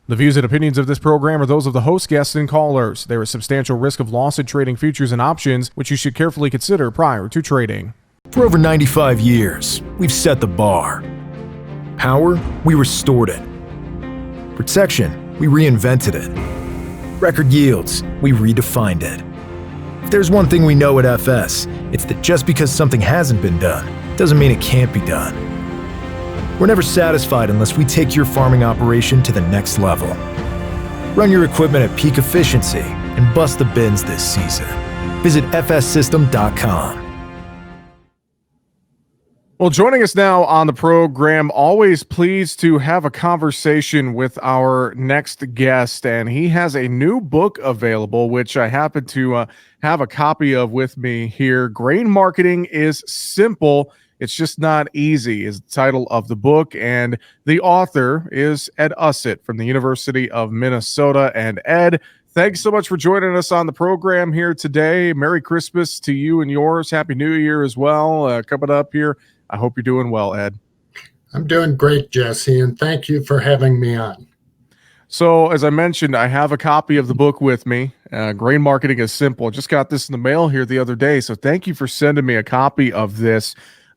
The views and opinions of this program are those of the host, guests, and callers. There is substantial risk of loss in trading futures and options, which you should carefully consider prior to trading. For over 95 years, we've set the bar. Power, we restored it. Protection, we reinvented it. Record yields, we redefined it. If there's one thing we know at FS, it's that just because something hasn't been done, doesn't mean it can't be done. We're never satisfied unless we take your farming operation to the next level. Run your equipment at peak efficiency and bust the bins this season. Visit fssystem.com. Well, joining us now on the program, always pleased to have a conversation with our next guest, and he has a new book available, which I happen to have a copy of with me here. Grain Marketing is Simple. It's Just Not Easy is the title of the book, and the author is Ed Usset from the University of Minnesota. And Ed, thanks so much for joining us on the program here today. Merry Christmas to you and yours. Happy New Year as well, coming up here. I hope you're doing well, Ed. I'm doing great, Jesse, and thank you for having me on. So, as I mentioned, I have a copy of the book with me. Grain Marketing is Simple. Just got this in the mail here the other day, so thank you for sending me a copy of this.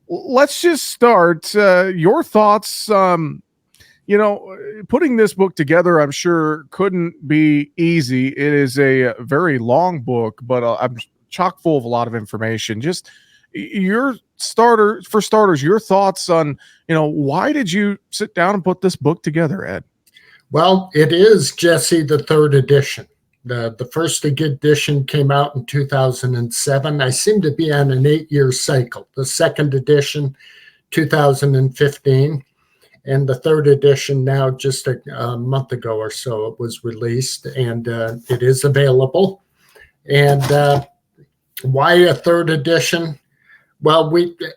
Let's just start. Your thoughts, putting this book together, I'm sure couldn't be easy. It is a very long book, but I'm chock full of a lot of information. Just your starters, your thoughts on, why did you sit down and put this book together, Ed? Well, it is, Jesse, the third edition. The first edition came out in 2007. I seem to be on an 8-year cycle. The second edition, 2015, and the third edition now just a month ago or so it was released, and it is available. And why a third edition? Well,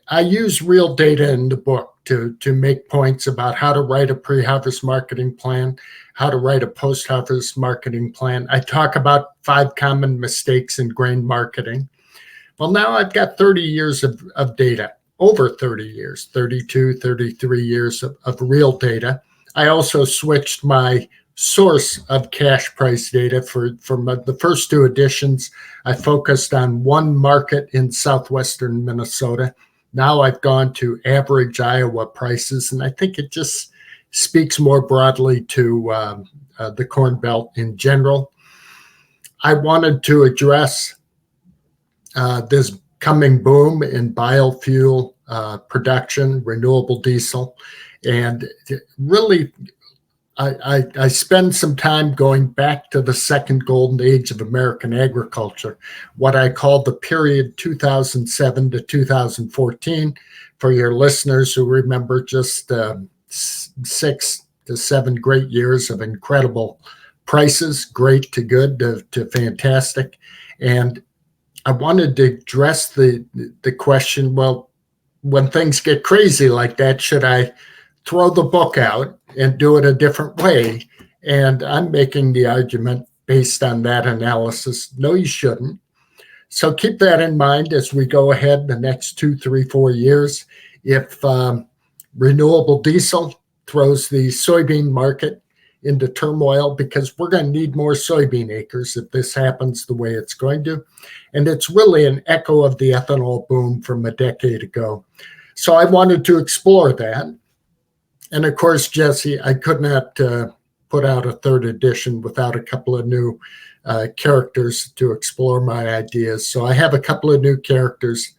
I use real data in the book to make points about how to write a pre-harvest marketing plan, how to write a post-harvest marketing plan. I talk about 5 common mistakes in grain marketing. Well, now I've got 30 years of data, over 30 years, 32, 33 years of real data. I also switched my source of cash price data for the first 2 editions. I focused on one market in southwestern Minnesota. Now I've gone to average Iowa prices, and I think it just speaks more broadly to the Corn Belt in general. I wanted to address this coming boom in biofuel production, renewable diesel, and really I spend some time going back to the second golden age of American agriculture, what I call the period 2007 to 2014. For your listeners who remember just 6 to 7 great years of incredible prices, great to good to fantastic. And I wanted to address the question, well, when things get crazy like that, should I throw the book out and do it a different way? And I'm making the argument based on that analysis, no, you shouldn't. So keep that in mind as we go ahead the next 2, 3, 4 years. If renewable diesel throws the soybean market into turmoil, because we're going to need more soybean acres if this happens the way it's going to. And it's really an echo of the ethanol boom from a decade ago. So I wanted to explore that. And of course, Jesse, I could not put out a third edition without a couple of new characters to explore my ideas. So I have a couple of new characters,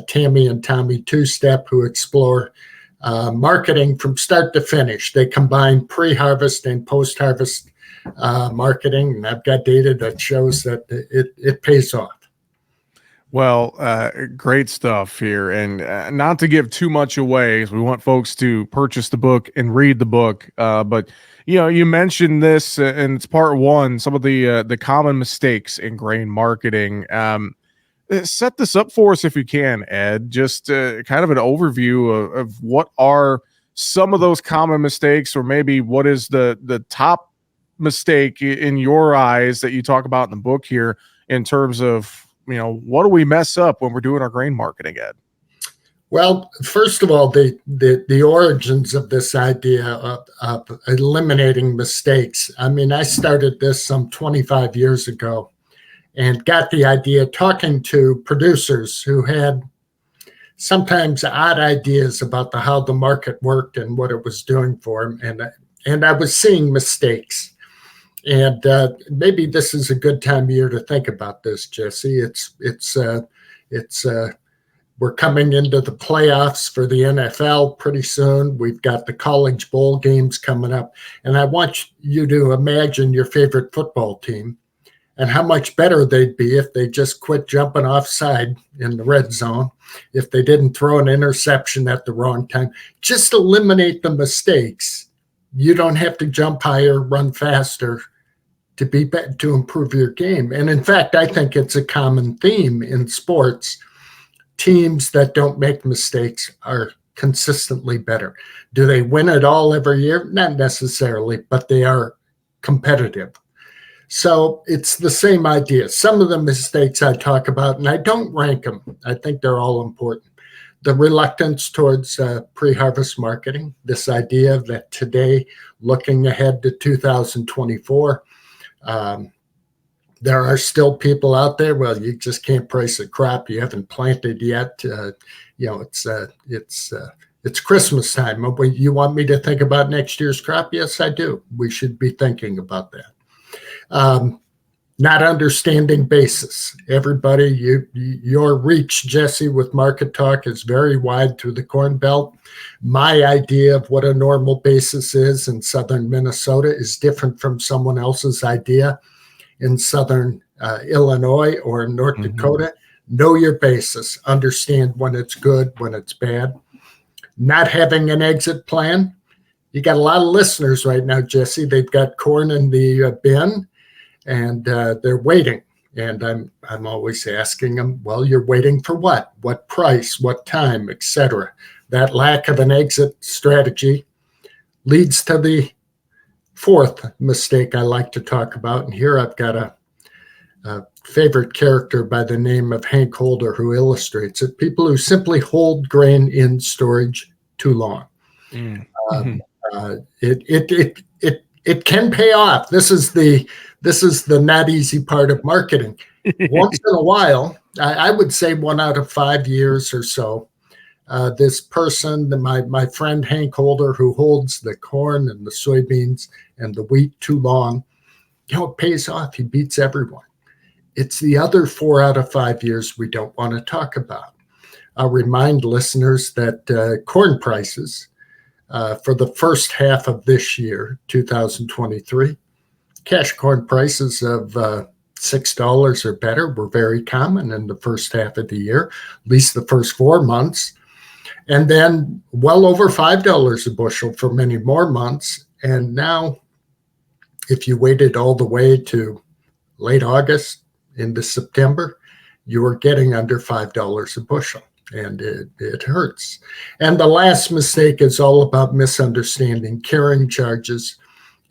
Tammy and Tommy Two-Step, who explore marketing from start to finish. They combine pre-harvest and post-harvest marketing, and I've got data that shows that it pays off. Well, great stuff here. And not to give too much away, as we want folks to purchase the book and read the book. But, you mentioned this, and it's part 1, some of the common mistakes in grain marketing. Set this up for us if you can, Ed. Just kind of an overview of what are some of those common mistakes, or maybe what is the top mistake in your eyes that you talk about in the book here in terms of, what do we mess up when we're doing our grain marketing, Ed? Well, first of all, the origins of this idea of eliminating mistakes. I mean, I started this some 25 years ago and got the idea talking to producers who had sometimes odd ideas about how the market worked and what it was doing for them. And I was seeing mistakes. And maybe this is a good time of year to think about this, Jesse. It's we're coming into the playoffs for the NFL pretty soon. We've got the college bowl games coming up. And I want you to imagine your favorite football team and how much better they'd be if they just quit jumping offside in the red zone, if they didn't throw an interception at the wrong time. Just eliminate the mistakes. You don't have to jump higher, run faster to improve your game. And in fact, I think it's a common theme in sports. Teams that don't make mistakes are consistently better. Do they win it all every year? Not necessarily, but they are competitive. So it's the same idea. Some of the mistakes I talk about, and I don't rank them, I think they're all important. The reluctance towards pre-harvest marketing, this idea that today, looking ahead to 2024, there are still people out there. Well, you just can't price a crop you haven't planted yet. It's Christmas time. You want me to think about next year's crop? Yes, I do. We should be thinking about that. Not understanding basis. Everybody, your reach, Jesse, with Market Talk is very wide through the Corn Belt. My idea of what a normal basis is in southern Minnesota is different from someone else's idea in southern Illinois or North Dakota. Know your basis. Understand when it's good, when it's bad. Not having an exit plan. You got a lot of listeners right now, Jesse. They've got corn in the bin, and they're waiting. And I'm always asking them, well, you're waiting for what? What price? What time? Etc. That lack of an exit strategy leads to the fourth mistake I like to talk about. And here I've got a favorite character by the name of Hank Holder who illustrates it. People who simply hold grain in storage too long. It can pay off. This is the not easy part of marketing. Once in a while, I would say 1 out of 5 years or so, this person, my friend Hank Holder, who holds the corn and the soybeans and the wheat too long, it pays off. He beats everyone. It's the other 4 out of 5 years we don't want to talk about. I'll remind listeners that corn prices for the first half of this year, 2023, cash corn prices of $6 or better were very common in the first half of the year, at least the first 4 months. And then well over $5 a bushel for many more months. And now, if you waited all the way to late August into September, you were getting under $5 a bushel. And it hurts. And the last mistake is all about misunderstanding carrying charges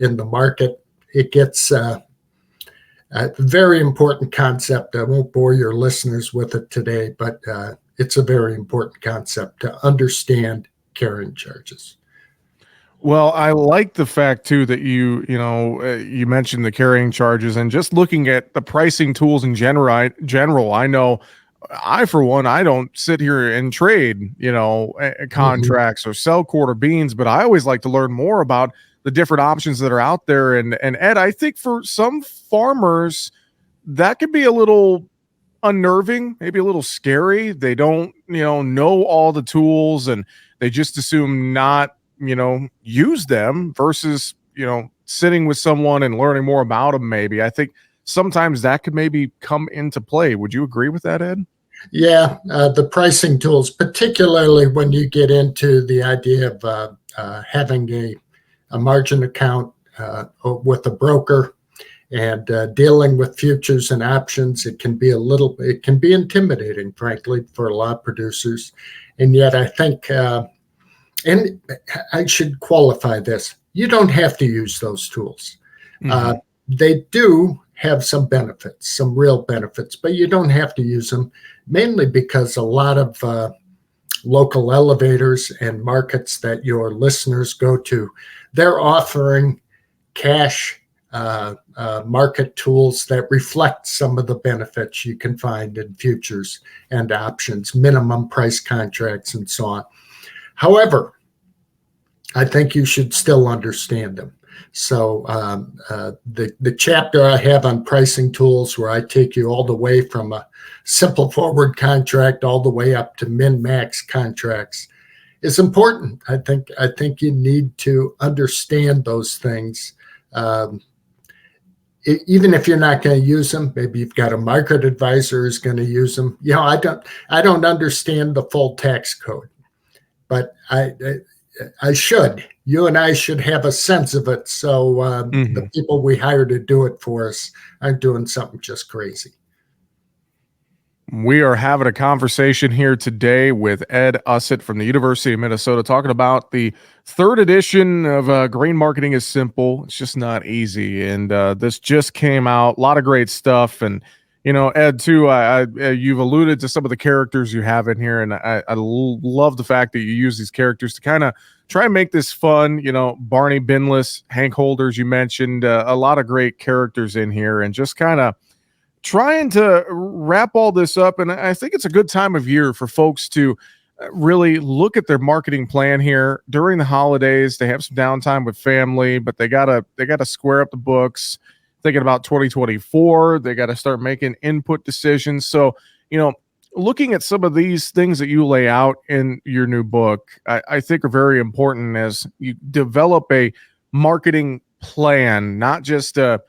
in the market. It gets a very important concept. I won't bore your listeners with it today, but it's a very important concept to understand carrying charges. Well, I like the fact too that you mentioned the carrying charges and just looking at the pricing tools in general. I know for one, I don't sit here and trade, contracts or sell quarter beans, but I always like to learn more about the different options that are out there. And Ed, I think for some farmers, that could be a little unnerving, maybe a little scary. They don't, know all the tools and they just assume not, use them versus, sitting with someone and learning more about them. Maybe I think sometimes that could maybe come into play. Would you agree with that, Ed? Yeah, the pricing tools, particularly when you get into the idea of having a margin account with a broker and dealing with futures and options, it can be intimidating, frankly, for a lot of producers. And yet I think, and I should qualify this, you don't have to use those tools. They do have some benefits, some real benefits, but you don't have to use them, mainly because a lot of local elevators and markets that your listeners go to, they're offering cash market tools that reflect some of the benefits you can find in futures and options, minimum price contracts, and so on. However, I think you should still understand them. So the chapter I have on pricing tools, where I take you all the way from a simple forward contract all the way up to min-max contracts, is important. I think you need to understand those things. Even if you're not going to use them, maybe you've got a market advisor who's going to use them. I don't understand the full tax code, but I should. You and I should have a sense of it, so the people we hire to do it for us aren't doing something just crazy. We are having a conversation here today with Ed Usset from the University of Minnesota, talking about the third edition of Grain Marketing is Simple. It's just not easy. And this just came out. A lot of great stuff. And, Ed, too, you've alluded to some of the characters you have in here. And I love the fact that you use these characters to kind of try and make this fun. Barney Binless, Hank Holders, you mentioned a lot of great characters in here, and just kind of trying to wrap all this up. And I think it's a good time of year for folks to really look at their marketing plan here during the holidays. They have some downtime with family, but they gotta square up the books, thinking about 2024. They got to start making input decisions. So, looking at some of these things that you lay out in your new book, I think are very important as you develop a marketing plan, not just a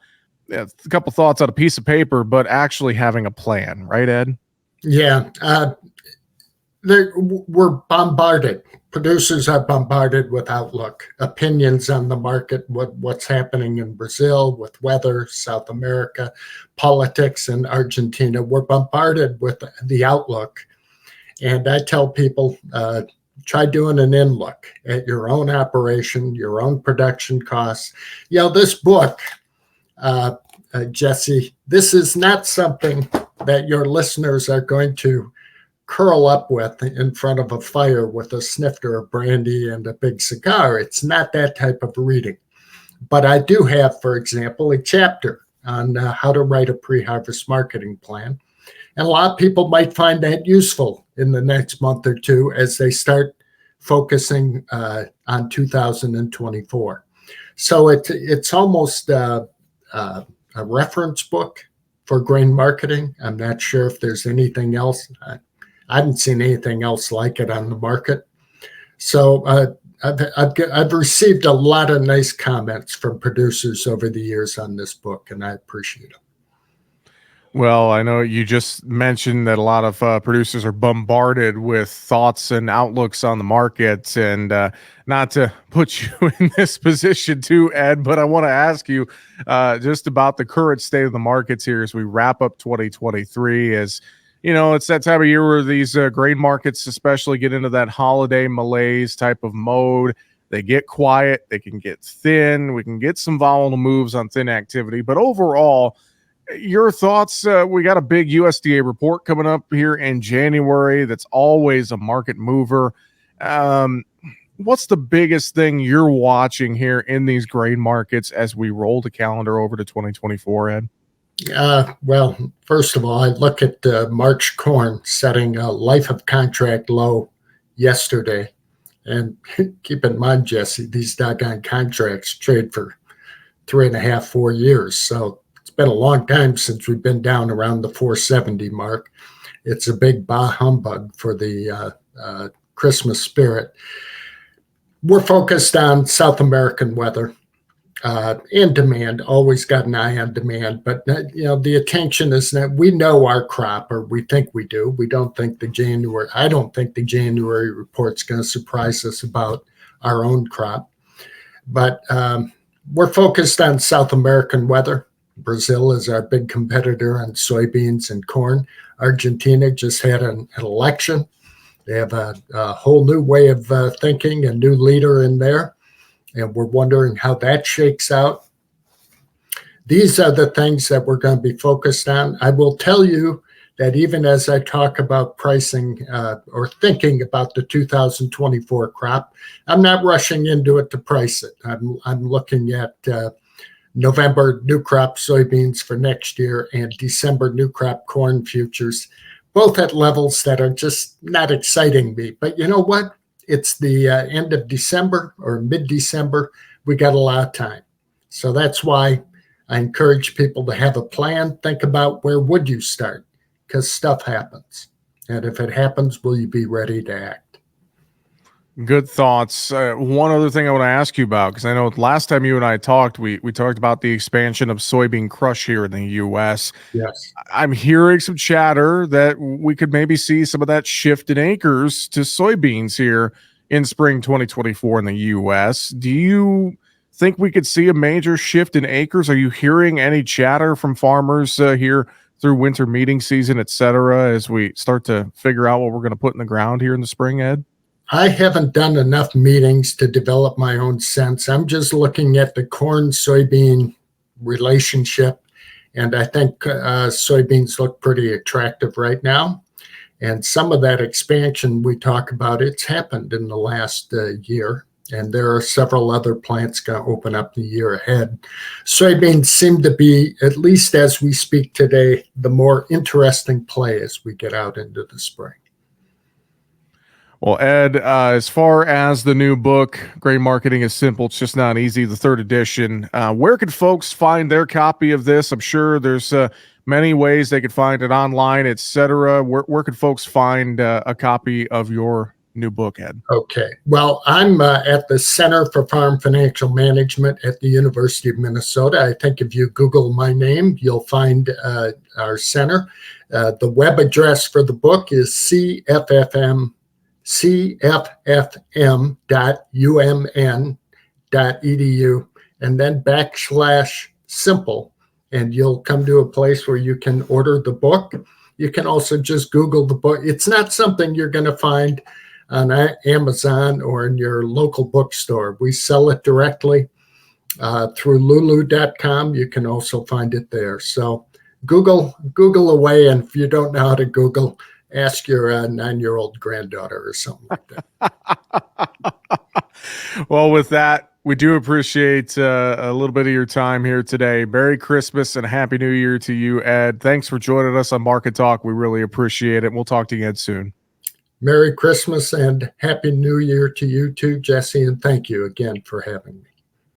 couple thoughts on a piece of paper, but actually having a plan, right, Ed? Yeah. We're bombarded. Producers are bombarded with outlook, opinions on the market, what's happening in Brazil, with weather, South America, politics in Argentina. We're bombarded with the outlook. And I tell people, try doing an in-look at your own operation, your own production costs. This book, Jesse, this is not something that your listeners are going to curl up with in front of a fire with a snifter of brandy and a big cigar. It's not that type of reading. But I do have, for example, a chapter on how to write a pre-harvest marketing plan. And a lot of people might find that useful in the next month or two as they start focusing on 2024. So it's almost a reference book for grain marketing. I'm not sure if there's anything else. I haven't seen anything else like it on the market. So I've received a lot of nice comments from producers over the years on this book, and I appreciate them. Well, I know you just mentioned that a lot of producers are bombarded with thoughts and outlooks on the market, and not to put you in this position too, Ed, but I want to ask you just about the current state of the markets here as we wrap up 2023. As it's that time of year where these grain markets especially get into that holiday malaise type of mode. They get quiet, they can get thin, we can get some volatile moves on thin activity, but overall, your thoughts? We got a big USDA report coming up here in January. That's always a market mover. What's the biggest thing you're watching here in these grain markets as we roll the calendar over to 2024, Ed? Well, first of all, I look at March corn setting a life of contract low yesterday. And keep in mind, Jesse, these doggone contracts trade for 3.5, 4 years. So it's been a long time since we've been down around the 470 mark. It's a big bah humbug for the Christmas spirit. We're focused on South American weather and demand. Always got an eye on demand, but the attention is that we know our crop, or we think we do. We don't think I don't think the January report's going to surprise us about our own crop. But we're focused on South American weather. Brazil is our big competitor on soybeans and corn. Argentina just had an election. They have a whole new way of thinking, a new leader in there, and we're wondering how that shakes out. These are the things that we're going to be focused on. I will tell you that even as I talk about pricing or thinking about the 2024 crop, I'm not rushing into it to price it. I'm looking at November new crop soybeans for next year and December new crop corn futures, both at levels that are just not exciting me. But you know what? It's the end of December or mid-December. We got a lot of time. So that's why I encourage people to have a plan. Think about where would you start, because stuff happens. And if it happens, will you be ready to act? Good thoughts. One other thing I want to ask you about, because I know last time you and I talked, we talked about the expansion of soybean crush here in the U.S. Yes. I'm hearing some chatter that we could maybe see some of that shift in acres to soybeans here in spring 2024 in the U.S. Do you think we could see a major shift in acres? Are you hearing any chatter from farmers here through winter meeting season, et cetera, as we start to figure out what we're going to put in the ground here in the spring, Ed? I haven't done enough meetings to develop my own sense. I'm just looking at the corn soybean relationship, and I think soybeans look pretty attractive right now. And some of that expansion we talk about, it's happened in the last year, and there are several other plants going to open up the year ahead. Soybeans seem to be, at least as we speak today, the more interesting play as we get out into the spring. Well, Ed, as far as the new book, Grain Marketing is Simple, It's Just Not Easy, the third edition, where could folks find their copy of this? I'm sure there's many ways they could find it online, et cetera. Where could folks find a copy of your new book, Ed? Okay. Well, I'm at the Center for Farm Financial Management at the University of Minnesota. I think if you Google my name, you'll find our center. The web address for the book is cffm.umn.edu, and then /simple, and you'll come to a place where you can order the book. You can also just Google the book. It's not something you're going to find on Amazon or in your local bookstore. We sell it directly through lulu.com. You can also find it there. So Google away, and if you don't know how to Google, ask your 9-year-old granddaughter or something like that. Well, with that, we do appreciate a little bit of your time here today. Merry Christmas and Happy New Year to you, Ed. Thanks for joining us on Market Talk. We really appreciate it. We'll talk to you, Ed, soon. Merry Christmas and Happy New Year to you too, Jesse, and thank you again for having me.